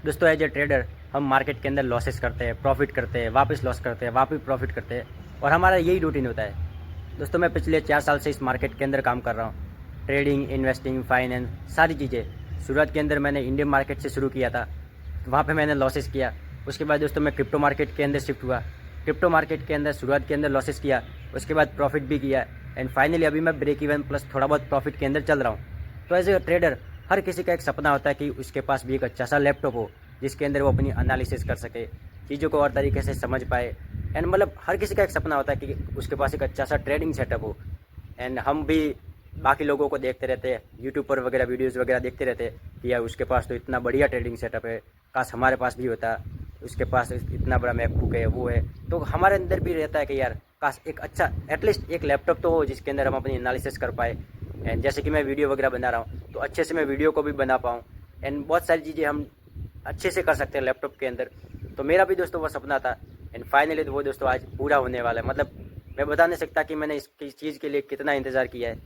दोस्तों as a trader हम market के अंदर लॉसेस करते हैं, प्रॉफिट करते हैं, वापस लॉस करते हैं, वापस प्रॉफिट करते हैं और हमारा यही रूटीन होता है। दोस्तों मैं पिछले 4 साल से इस मार्केट के अंदर काम कर रहा हूँ। ट्रेडिंग, इन्वेस्टिंग, फाइनेंस, सारी चीज़ें। शुरुआत के अंदर मैंने इंडियन मार्केट से शुरू किया था, तो वहाँ पे मैंने लॉसेस किया। उसके बाद दोस्तों मैं क्रिप्टो मार्केट के अंदर शिफ्ट हुआ। क्रिप्टो मार्केट के अंदर शुरुआत के अंदर लॉसेस किया, उसके बाद प्रॉफिट भी किया एंड फाइनली अभी मैं ब्रेक इवन प्लस थोड़ा बहुत प्रॉफिट के अंदर चल रहा हूँ। तो एज ए ट्रेडर हर किसी का एक सपना होता है कि उसके पास भी एक अच्छा सा लैपटॉप हो जिसके अंदर वो अपनी एनालिसिस कर सके, चीज़ों को और तरीके से समझ पाए। एंड मतलब हर किसी का एक सपना होता है कि उसके पास एक अच्छा सा ट्रेडिंग सेटअप हो। एंड हम भी बाकी लोगों को देखते रहते हैं, यूट्यूब पर वगैरह वीडियोज़ वगैरह देखते रहते हैं कि यार उसके पास तो इतना बढ़िया ट्रेडिंग सेटअप है, काश हमारे पास भी होता, उसके पास इतना बड़ा मैकबुक है, वो है। तो हमारे अंदर भी रहता है कि यार काश एक अच्छा एटलीस्ट एक लैपटॉप तो हो जिसके अंदर हम अपनी एनालिसिस कर पाए। एंड जैसे कि मैं वीडियो वगैरह बना रहा हूँ तो अच्छे से मैं वीडियो को भी बना पाऊँ एंड बहुत सारी चीज़ें हम अच्छे से कर सकते हैं लैपटॉप के अंदर। तो मेरा भी दोस्तों वो सपना था एंड फाइनली तो वो दोस्तों आज पूरा होने वाला है। मतलब मैं बता नहीं सकता कि मैंने इसकी चीज़ के लिए कितना इंतज़ार किया है।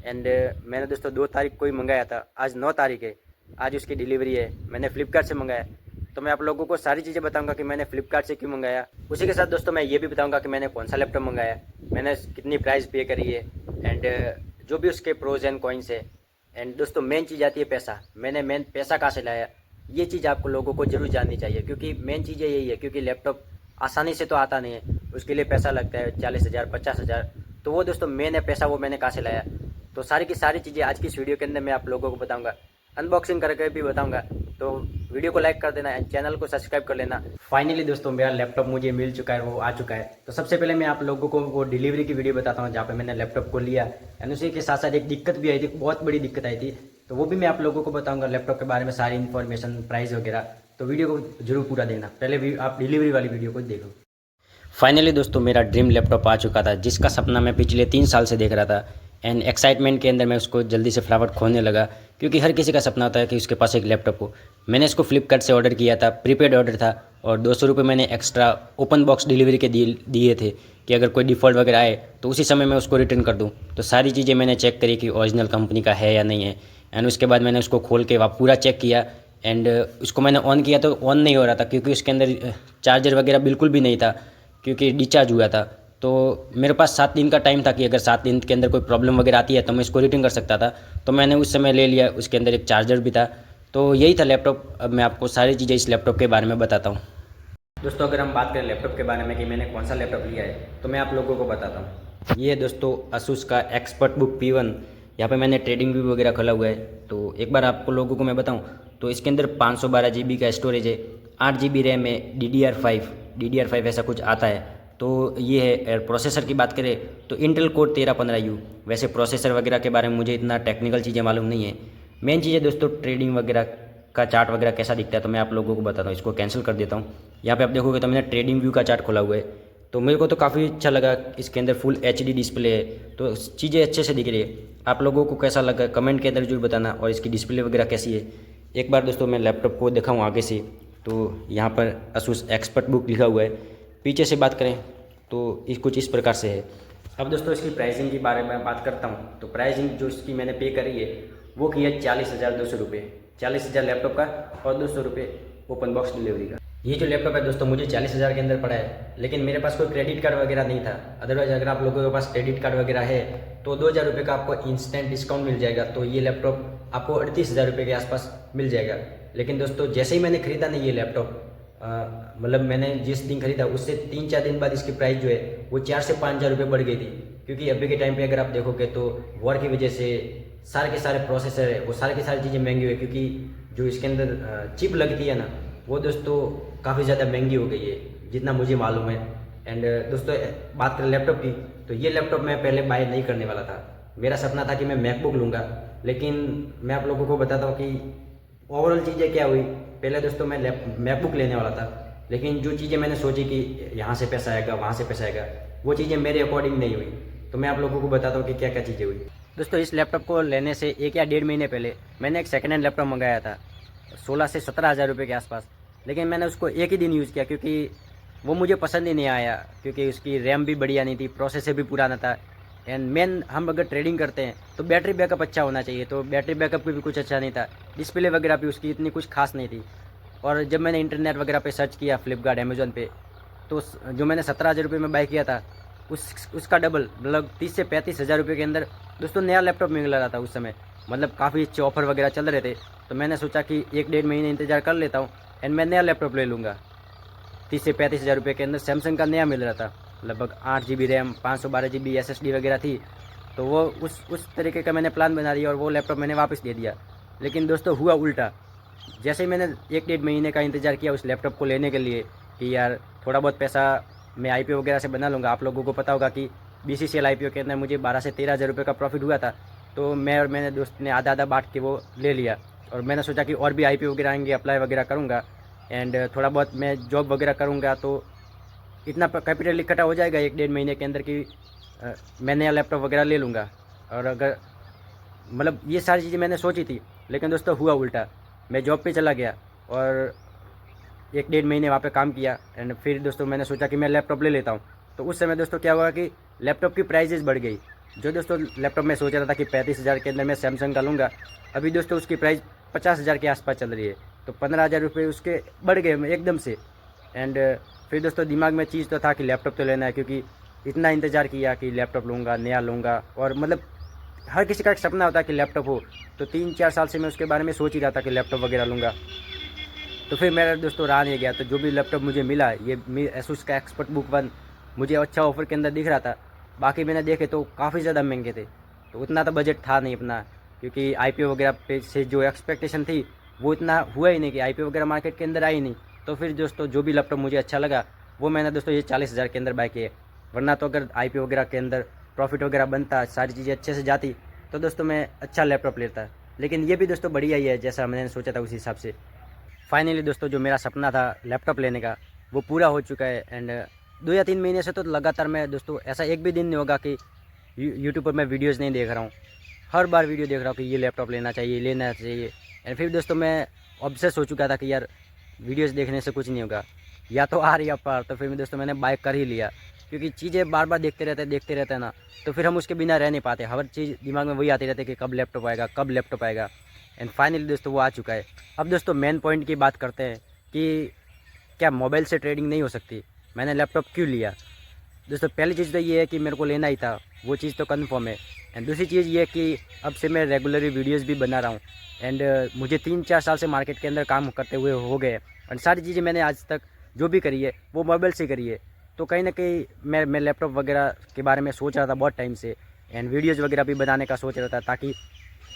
एंड मैंने दोस्तों 2 तारीख को ही मंगाया था, आज 9 तारीख है, आज उसकी डिलीवरी है। मैंने फ़्लिपकार्ट से मंगाया। तो मैं आप लोगों को सारी चीज़ें बताऊंगा कि मैंने फ़्लिपकार्ट से क्यों मंगाया। उसी के साथ दोस्तों मैं ये भी बताऊंगा कि मैंने कौन सा लैपटॉप मंगाया, मैंने कितनी प्राइस पे करी है एंड जो भी उसके प्रोज एंड कॉइन्स है। एंड दोस्तों मेन चीज़ आती है पैसा। मैंने मेन पैसा कहाँ से लाया, ये चीज़ आपको लोगों को जरूर जाननी चाहिए क्योंकि मेन चीज़ यही है। क्योंकि लैपटॉप आसानी से तो आता नहीं है, उसके लिए पैसा लगता है 40,000 50,000। तो वो दोस्तों मेन है पैसा, वो मैंने कहाँ से लाया। तो सारी की सारी चीज़ें आज की इस वीडियो के अंदर मैं आप लोगों को बताऊंगा, अनबॉक्सिंग करके भी बताऊंगा। तो वीडियो को लाइक कर देना एंड चैनल को सब्सक्राइब कर लेना। फाइनली दोस्तों मेरा लैपटॉप मुझे मिल चुका है, वो आ चुका है। तो सबसे पहले मैं आप लोगों को वो डिलीवरी की वीडियो बताता हूँ जहाँ पे मैंने लैपटॉप को लिया एंड उसी के साथ साथ एक दिक्कत भी आई थी, बहुत बड़ी दिक्कत आई थी। तो वो भी मैं आप लोगों को बताऊंगा लैपटॉप के बारे में, सारी इन्फॉर्मेशन, प्राइस वगैरह। तो वीडियो को जरूर पूरा देखना, पहले भी आप डिलीवरी वाली वीडियो को देखो। फाइनली दोस्तों मेरा ड्रीम लैपटॉप आ चुका था जिसका सपना मैं पिछले 3 साल से देख रहा था एंड एक्साइटमेंट के अंदर मैं उसको जल्दी से फटाफट खोलने लगा क्योंकि हर किसी का सपना होता है कि उसके पास एक लैपटॉप हो। मैंने इसको फ्लिपकार्ट से ऑर्डर किया था, प्रीपेड ऑर्डर था और 200 रुपये मैंने एक्स्ट्रा ओपन बॉक्स डिलीवरी के दिए थे कि अगर कोई डिफ़ॉल्ट वगैरह आए तो उसी समय मैं उसको रिटर्न कर दूँ। तो सारी चीज़ें मैंने चेक करी कि ओरिजिनल कंपनी का है या नहीं है एंड उसके बाद मैंने उसको खोल के पूरा चेक किया एंड उसको मैंने ऑन किया तो ऑन नहीं हो रहा था क्योंकि उसके अंदर चार्जर वगैरह बिल्कुल भी नहीं था क्योंकि डिस्चार्ज हुआ था। तो मेरे पास 7 दिन का टाइम था कि अगर 7 दिन के अंदर कोई प्रॉब्लम वगैरह आती है तो मैं इसको रिटर्न कर सकता था। तो मैंने उस समय ले लिया, उसके अंदर एक चार्जर भी था। तो यही था लैपटॉप। अब मैं आपको सारी चीज़ें इस लैपटॉप के बारे में बताता हूँ। दोस्तों अगर हम बात करें लैपटॉप के बारे में कि मैंने कौन सा लैपटॉप लिया है तो मैं आप लोगों को बताता हूँ। ये दोस्तों asus का एक्सपर्ट बुक P1। यहाँ पे मैंने ट्रेडिंग व्यू वगैरह खोला हुआ है। तो एक बार आपको लोगों को मैं बताऊँ तो इसके अंदर 512 GB का स्टोरेज है, 8 GB रैम है, DDR5 ऐसा कुछ आता है। तो ये है। प्रोसेसर की बात करें तो इंटेल कोर 1315U। वैसे प्रोसेसर वगैरह के बारे में मुझे इतना टेक्निकल चीज़ें मालूम नहीं है। मेन चीज़ है दोस्तों ट्रेडिंग वगैरह का चार्ट वगैरह कैसा दिखता है तो मैं आप लोगों को बताता हूँ। इसको कैंसिल कर देता हूँ। यहाँ पे आप देखोगे तो मैंने ट्रेडिंग व्यू का चार्ट खोला हुआ है। तो मेरे को तो काफ़ी अच्छा लगा, इसके अंदर फुल HD डिस्प्ले है तो चीज़ें अच्छे से दिख रही है। आप लोगों को कैसा लगा कमेंट के अंदर जरूर बताना और इसकी डिस्प्ले वगैरह कैसी है। एक बार दोस्तों मैं लैपटॉप को दिखाऊँ आगे से तो यहाँ पर asus एक्सपर्ट बुक लिखा हुआ है। पीछे से बात करें तो कुछ इस प्रकार से है। अब दोस्तों इसकी प्राइसिंग के बारे में बात करता हूँ तो प्राइसिंग जो इसकी मैंने पे करी है वो की है 40,200 रुपये। 40,000 लैपटॉप का और 200 रुपये ओपन बॉक्स डिलीवरी का। ये जो लैपटॉप है दोस्तों मुझे 40,000 के अंदर पड़ा है, लेकिन मेरे पास कोई क्रेडिट कार्ड वगैरह नहीं था। अदरवाइज अगर आप लोगों के पास क्रेडिट कार्ड वगैरह है तो 2,000 रुपये का आपको इंस्टेंट डिस्काउंट मिल जाएगा। तो ये लैपटॉप आपको 38,000 रुपये के आसपास मिल जाएगा। लेकिन दोस्तों जैसे ही मैंने खरीदा नहीं ये लैपटॉप, मतलब मैंने जिस दिन खरीदा उससे 3-4 दिन बाद इसकी प्राइस जो है वो 4 से 5,000 रुपये बढ़ गई थी। क्योंकि अभी के टाइम पे अगर आप देखोगे तो वॉर की वजह से सारे के सारे प्रोसेसर है वो सारी की सारी चीज़ें महंगी हुई है। क्योंकि जो इसके अंदर चिप लगती है ना वो दोस्तों काफ़ी ज़्यादा महंगी हो गई है जितना मुझे मालूम है। एंड दोस्तों बात करें लैपटॉप की तो ये लैपटॉप मैं पहले बाय नहीं करने वाला था। मेरा सपना था कि मैं मैकबुक लूँगा, लेकिन मैं आप लोगों को बताता हूँ कि ओवरऑल चीज़ें क्या हुई। पहले दोस्तों मैं मैकबुक लेने वाला था, लेकिन जो चीज़ें मैंने सोची कि यहाँ से पैसा आएगा वहाँ से पैसा आएगा वो चीज़ें मेरे अकॉर्डिंग नहीं हुई। तो मैं आप लोगों को बताता हूँ कि क्या क्या चीज़ें हुई। दोस्तों इस लैपटॉप को लेने से 1 या 1.5 महीने पहले मैंने एक सेकेंड हैंड लैपटॉप मंगाया था 16 से 17,000 रुपये के आसपास। लेकिन मैंने उसको एक ही दिन यूज़ किया क्योंकि वो मुझे पसंद ही नहीं आया। क्योंकि उसकी रैम भी बढ़िया नहीं थी, प्रोसेसर भी पुराना था एंड मेन हम अगर ट्रेडिंग करते हैं तो बैटरी बैकअप अच्छा होना चाहिए। तो बैटरी बैकअप भी कुछ अच्छा नहीं था, डिस्प्ले वगैरह भी उसकी इतनी कुछ खास नहीं थी। और जब मैंने इंटरनेट वगैरह पे सर्च किया, फ्लिपकार्ट, अमेज़ॉन पे, तो जो मैंने 17,000 रुपये में बाय किया था, उसका डबल, मतलब 30 से 35,000 रुपये के अंदर दोस्तों नया लैपटॉप मिल रहा था उस समय। मतलब काफ़ी अच्छे ऑफ़र वगैरह चल रहे थे, तो मैंने सोचा कि 1 डेढ़ महीने इंतज़ार कर लेता हूँ एंड मैं नया लैपटॉप ले लूँगा। 30 से 35,000 रुपये के अंदर सैमसंग का नया मिल रहा था, लगभग 8 GB रैम, 512 GB SSD वगैरह थी। तो वो उस तरीके का मैंने प्लान बना दिया और वो लैपटॉप मैंने वापस दे दिया। लेकिन दोस्तों हुआ उल्टा। जैसे ही मैंने 1 डेढ़ महीने का इंतज़ार किया उस लैपटॉप को लेने के लिए कि यार थोड़ा बहुत पैसा मैं IPO वगैरह से बना लूँगा। आप लोगों को पता होगा कि BCCL IPO के अंदर मुझे 12 से 13,000 रुपये का प्रॉफिट हुआ था। तो मैं और मेरे दोस्त ने आधा आधा बांट के वो ले लिया और मैंने सोचा कि और भी IPO वगैरह आएंगे, अप्लाई वगैरह करूँगा एंड थोड़ा बहुत मैं जॉब वगैरह करूँगा तो इतना कैपिटल इकट्ठा हो जाएगा 1 डेढ़ महीने के अंदर कि मैं नया लैपटॉप वगैरह ले लूँगा। और अगर मतलब ये सारी चीज़ें मैंने सोची थी, लेकिन दोस्तों हुआ उल्टा। मैं जॉब पे चला गया और 1 डेढ़ महीने वहाँ पे काम किया एंड फिर दोस्तों मैंने सोचा कि मैं लैपटॉप ले लेता हूँ। तो उस समय दोस्तों क्या हुआ कि लैपटॉप की प्राइजेज़ बढ़ गई। जो दोस्तों लैपटॉप मैं सोच रहा था कि 35,000 के अंदर मैं सैमसंग का लूँगा, अभी दोस्तों उसकी प्राइस 50,000 के आसपास चल रही है। तो 15,000 रुपये उसके बढ़ गए एकदम से। एंड फिर दोस्तों दिमाग में चीज़ तो था कि लैपटॉप तो लेना है, क्योंकि इतना इंतज़ार किया कि लैपटॉप लूँगा, नया लूँगा। और मतलब हर किसी का एक सपना होता है कि लैपटॉप हो, तो 3-4 साल से मैं उसके बारे में सोच ही रहा था कि लैपटॉप वगैरह लूँगा। तो फिर मेरा दोस्तों रहा नहीं गया, तो जो भी लैपटॉप मुझे मिला, ये एसुस का एक्सपर्ट बुक 1 मुझे अच्छा ऑफ़र के अंदर दिख रहा था। बाकी मैंने देखे तो काफ़ी ज़्यादा महंगे थे, तो उतना तो बजट था नहीं अपना, क्योंकि IPO वगैरह पे से जो एक्सपेक्टेशन थी वो इतना हुआ ही नहीं कि IPO वगैरह मार्केट के अंदर आई नहीं। तो फिर दोस्तों जो भी लैपटॉप मुझे अच्छा लगा वो मैंने दोस्तों ये 40,000 के अंदर बाय किए। वरना तो अगर IPO वगैरह के अंदर प्रॉफिट वगैरह बनता, सारी चीज़ें अच्छे से जाती, तो दोस्तों मैं अच्छा लैपटॉप लेता। लेकिन ये भी दोस्तों बढ़िया ही है, जैसा मैंने सोचा था उसी हिसाब से। फाइनली दोस्तों जो मेरा सपना था लैपटॉप लेने का वो पूरा हो चुका है। एंड 2 या 3 महीने से तो लगातार मैं दोस्तों ऐसा एक भी दिन नहीं होगा कि यूट्यूब पर मैं वीडियोज़ नहीं देख रहा हूँ। हर बार वीडियो देख रहा हूँ कि ये लैपटॉप लेना चाहिए, लेना चाहिए। एंड फिर दोस्तों मैं ऑब्सेस हो चुका था कि यार वीडियोज़ देखने से कुछ नहीं होगा, या तो आर या पार। तो फिर दोस्तों मैंने बाय कर ही लिया, क्योंकि चीज़ें बार बार देखते रहते हैं ना, तो फिर हम उसके बिना रह नहीं पाते। हर चीज़ दिमाग में वही आती रहती है कि कब लैपटॉप आएगा, कब लैपटॉप आएगा। एंड फाइनली दोस्तों वो आ चुका है। अब दोस्तों मेन पॉइंट की बात करते हैं कि क्या मोबाइल से ट्रेडिंग नहीं हो सकती, मैंने लैपटॉप क्यों लिया। दोस्तों पहली चीज़ तो ये है कि मेरे को लेना ही था, वो चीज़ तो कन्फर्म है। एंड दूसरी चीज़ ये है कि अब से मैं रेगुलरली वीडियोज़ भी बना रहा हूँ। एंड मुझे 3-4 साल से मार्केट के अंदर काम करते हुए हो गए। एंड सारी चीज़ें मैंने आज तक जो भी करी है वो मोबाइल से करी है। तो कहीं ना कहीं मैं लैपटॉप वगैरह के बारे में सोच रहा था बहुत टाइम से, एंड वीडियोज़ वगैरह भी बनाने का सोच रहा था, ताकि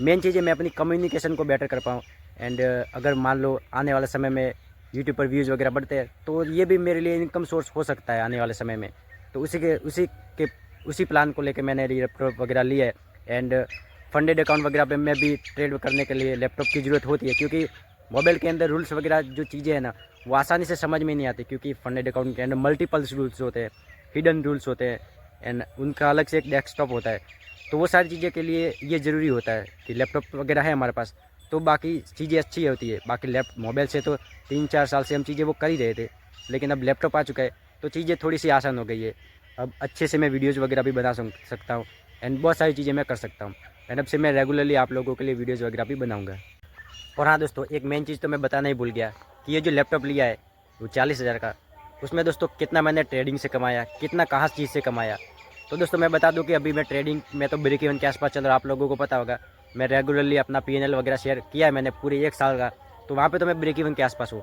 मेन चीज़ें मैं अपनी कम्युनिकेशन को बेटर कर पाऊँ। एंड अगर मान लो आने वाले समय में यूट्यूब पर व्यूज़ वगैरह बढ़ते हैं तो ये भी मेरे लिए इनकम सोर्स हो सकता है आने वाले समय में। तो उसी प्लान को लेकर मैंने लैपटॉप वगैरह लिया है। एंड फंडेड अकाउंट वगैरह पे मैं भी ट्रेड करने के लिए लैपटॉप की ज़रूरत होती है, क्योंकि मोबाइल के अंदर रूल्स वगैरह जो चीज़ें हैं ना वो आसानी से समझ में नहीं आती, क्योंकि फंडेड अकाउंट के अंदर मल्टीपल्स रूल्स होते हैं, हिडन रूल्स होते हैं, एंड उनका अलग से एक डेस्कटॉप होता है। तो वो सारी चीज़ें के लिए ये ज़रूरी होता है कि लैपटॉप वगैरह है हमारे पास, तो बाकी चीज़ें अच्छी होती है। बाकी मोबाइल से तो 3-4 साल से हम चीज़ें वो कर ही रहे थे, लेकिन अब लैपटॉप आ चुका है तो चीज़ें थोड़ी सी आसान हो गई है। अब अच्छे से मैं वीडियोज़ वगैरह भी बना सकता हूँ एंड बहुत सारी चीज़ें मैं कर सकता हूँ। एंड अब से मैं रेगुलरली आप लोगों के लिए वीडियोज़ वगैरह भी बनाऊँगा। और हाँ दोस्तों, एक मेन चीज़ तो मैं बताना ही भूल गया कि ये जो लैपटॉप लिया है वो 40,000 का, उसमें दोस्तों कितना मैंने ट्रेडिंग से कमाया, कितना कहाँ चीज़ से कमाया। तो दोस्तों मैं बता दूं कि अभी मैं ट्रेडिंग में तो ब्रेक इवन के आसपास चल रहा, आप लोगों को पता होगा। मैं रेगुलरली अपना PNL वगैरह शेयर किया है मैंने पूरे 1 साल का, तो वहाँ पे तो मैं ब्रेक इवन के आसपास हूँ।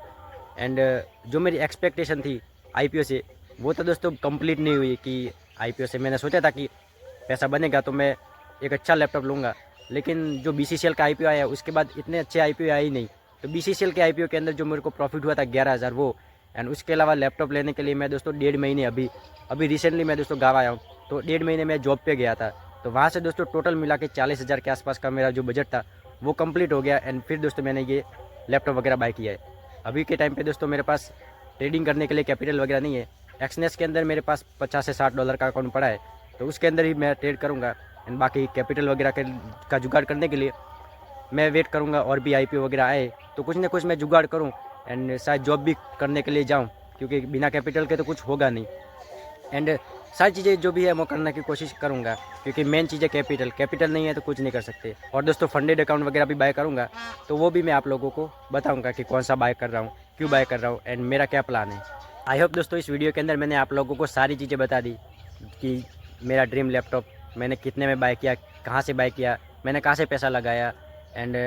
एंड जो मेरी एक्सपेक्टेशन थी IPO से वो तो दोस्तों कंप्लीट नहीं हुई। कि IPO से मैंने सोचा था कि पैसा बनेगा तो मैं एक अच्छा लैपटॉप लूँगा, लेकिन जो BCCL का IPO आया उसके बाद इतने अच्छे IPO आए ही नहीं। तो BCCL के IPO के अंदर जो मेरे को प्रॉफिट हुआ था 11,000 वो, एंड उसके अलावा लैपटॉप लेने के लिए मैं दोस्तों 1.5 महीने अभी रिसेंटली मैं दोस्तों गाँव आया हूँ, तो 1.5 महीने मैं जॉब पे गया था। तो वहाँ से दोस्तों टोटल मिला के 40,000 के आसपास का मेरा जो बजट था वो कंप्लीट हो गया। एंड फिर दोस्तों मैंने ये लैपटॉप वगैरह बाय किया है। अभी के टाइम पे दोस्तों मेरे पास ट्रेडिंग करने के लिए कैपिटल वगैरह नहीं है। एक्सनेस के अंदर मेरे पास 50 से 60 डॉलर का अकाउंट पड़ा है, तो उसके अंदर ही मैं ट्रेड करूँगा। एंड बाकी कैपिटल वगैरह का जुगाड़ करने के लिए मैं वेट करूँगा, और भी IPO वगैरह आए तो कुछ ना कुछ मैं जुगाड़ करूँ एंड शायद जॉब भी करने के लिए जाऊँ, क्योंकि बिना कैपिटल के तो कुछ होगा नहीं। एंड सारी चीज़ें जो भी है वो करने की कोशिश करूँगा, क्योंकि मेन चीज़ है कैपिटल नहीं है तो कुछ नहीं कर सकते। और दोस्तों फंडेड अकाउंट वगैरह भी बाय करूँगा, तो वो भी मैं आप लोगों को बताऊँगा कि कौन सा बाय कर रहा हूँ, क्यों बाय कर रहा हूँ एंड मेरा क्या प्लान है। आई होप दोस्तों इस वीडियो के अंदर मैंने आप लोगों को सारी चीज़ें बता दी कि मेरा ड्रीम लैपटॉप मैंने कितने में बाय किया, कहाँ से बाय किया, मैंने कहाँ से पैसा लगाया एंड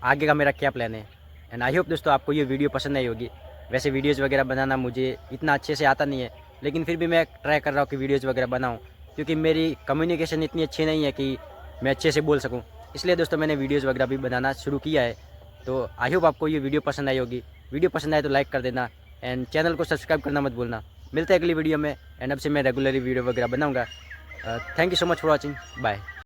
आगे का मेरा क्या प्लान है। एंड आई होप दोस्तों आपको ये वीडियो पसंद आई होगी। वैसे वीडियोज़ वगैरह बनाना मुझे इतना अच्छे से आता नहीं है, लेकिन फिर भी मैं ट्राई कर रहा हूँ कि वीडियोज़ वगैरह बनाऊँ, क्योंकि मेरी कम्युनिकेशन इतनी अच्छी नहीं है कि मैं अच्छे से बोल सकूँ। इसलिए दोस्तों मैंने वीडियोज़ वगैरह भी बनाना शुरू किया है। तो आई होप आपको ये वीडियो पसंद आई होगी। वीडियो पसंद आए तो लाइक कर देना एंड चैनल को सब्सक्राइब करना मत भूलना। मिलते हैं अगली वीडियो में एंड अब से मैं रेगुलरली वीडियो वगैरह बनाऊँगा। Thank you so much for watching, bye.